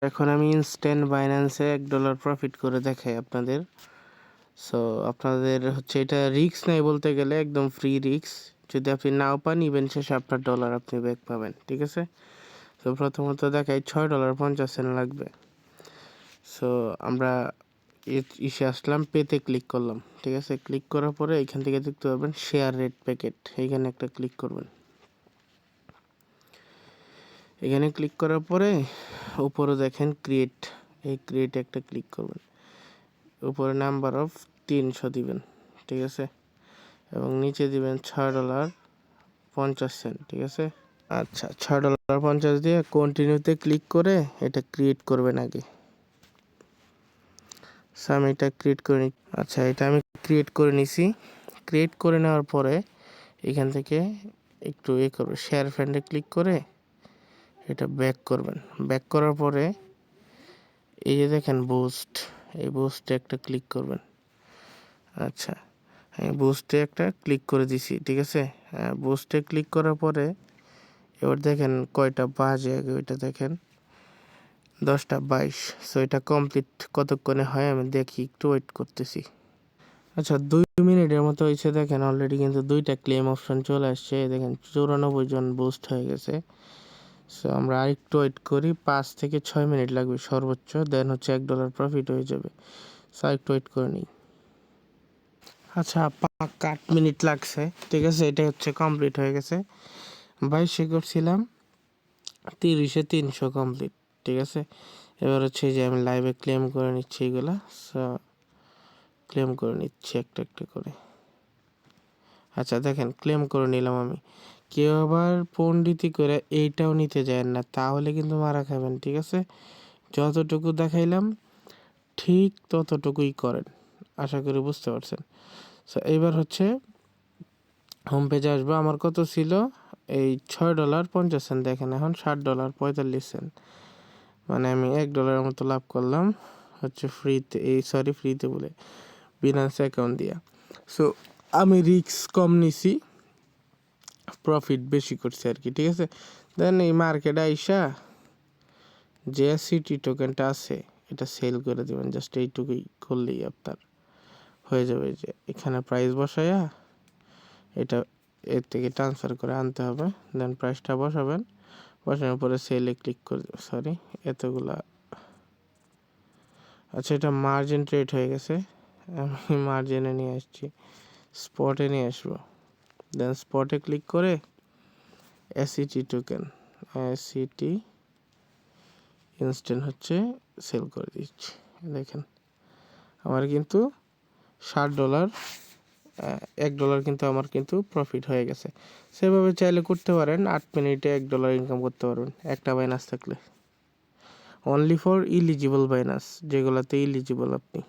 এখন আমি instant বাইন্যান্সে $1 profit করে দেখাই আপনাদের। সো আপনাদের হচ্ছে এটা রিস্ক নাই বলতে গেলে, একদম ফ্রি রিস্ক। যদি আপনি নাও পান ইভেন শেষে আপনার ডলার আপনি ব্যাক পাবেন, ঠিক আছে? সো প্রথমত দেখাই $6.50 লাগবে। সো আমরা ইসে আসলাম, পেতে ক্লিক করলাম, ঠিক আছে? ক্লিক করার পরে এখান থেকে দেখতে পাবেন শেয়ার রেট প্যাকেট, এইখানে একটা ক্লিক করবেন। এখানে ক্লিক করার পরে উপরে দেখেন ক্রিয়েট, এই ক্রিয়েট একটা ক্লিক করবেন। উপরে নাম্বার অফ 300 দিবেন, ঠিক আছে? এবং নিচে দিবেন $6.50, ঠিক আছে? আচ্ছা, $6.50 দিয়ে কন্টিনিউতে ক্লিক করে এটা ক্রিয়েট করবেন আগে। আমি এটা ক্রিয়েট করে নি। আচ্ছা, এটা আমি ক্রিয়েট করে নিছি। ক্রিয়েট করে নেওয়ার পরে এখান থেকে একটু করবে, শেয়ার ফ্রেন্ডে ক্লিক করে এটা ব্যাক করবেন। ব্যাক করার পরে এই যে দেখেন বুস্ট, এই বুস্টে একটা ক্লিক করবেন। আচ্ছা, আমি বুস্টে একটা ক্লিক করে দিছি, ঠিক আছে? বুস্টে ক্লিক করার পরে এবার দেখেন কয়টা বাজে, আগে ওইটা দেখেন 10:22। সো এটা কমপ্লিট কতক্ষণে হয় আমি দেখি, একটু ওয়েট করতেছি। আচ্ছা, 2 মিনিটের মতো হয়েছে। দেখেন অলরেডি কিন্তু 2টা ক্লেম অপশন চলে আসছে। দেখেন 94 জন বুস্ট হয়ে গেছে। সো আমরা আরেকটু ওয়েট করি, 5 থেকে 6 মিনিট লাগবে সর্বোচ্চ, দেন হচ্ছে $1 প্রফিট হয়ে যাবে। সো একটু ওয়েট করে নিই। আচ্ছা, 8 মিনিট লাগছে, ঠিক আছে? এটা হচ্ছে কমপ্লিট হয়ে গেছে। 22 করছিলাম, 30-এ 300 কমপ্লিট, ঠিক আছে? এবার হচ্ছে যে আমি লাইভে ক্লেম করে নিচ্ছি এগুলা। সো ক্লেম করে নিচ্ছি একটা একটা করে। আচ্ছা দেখেন ক্লেম করে নিলাম আমি। কেউ আবার পণ্ডিতি করে এইটাও নিতে যায় না, তাহলে কিন্তু মারা খাবেন, ঠিক আছে? যতটুকু দেখাইলাম ঠিক ততটুকুই করেন, আশা করি বুঝতে পারছেন। সো এইবার হচ্ছে হোম পেজে আসবো। আমার কত ছিল? এই $6.50। দেখেন এখন $7.45। মানে আমি $1 মতো লাভ করলাম হচ্ছে ফ্রিতে, ফ্রিতে বলে বিনান্স অ্যাকাউন্ট দিয়া। সো আমি রিস্ক কম নিছি, প্রফিট বেশি করছে আর কি, ঠিক আছে? দেন এই মার্কেটে আইসা যে সিটি টোকেনটা আছে এটা সেল করে দেবেন। জাস্ট এইটুকুই করলেই আপনার হয়ে যাবে। যে এখানে প্রাইস বসায়া এটা এর থেকে ট্রান্সফার করে আনতে হবে, দেন প্রাইসটা বসাবেন। বসানোর পরে সেলে ক্লিক করে দেবেন। সরি, এতগুলা। আচ্ছা, এটা মার্জিন ট্রেড হয়ে গেছে, আমি মার্জিনে নিয়ে আসছি, স্পটে নিয়ে আসবো। দেন স্পটে ক্লিক করে এসিটি টোকেন, এসিটি ইনস্ট্যান্ট হচ্ছে সেল করে দিচ্ছি। দেখেন আমার কিন্তু $60, $1 কিন্তু আমার কিন্তু প্রফিট হয়ে গেছে। সেভাবে চাইলে করতে পারেন, 8 মিনিটে $1 ইনকাম করতে পারবেন একটা বাইনাস থাকলে। অনলি ফর ইলিজিবল বাইনাস, যেগুলোতে ইলিজিবল আপনি।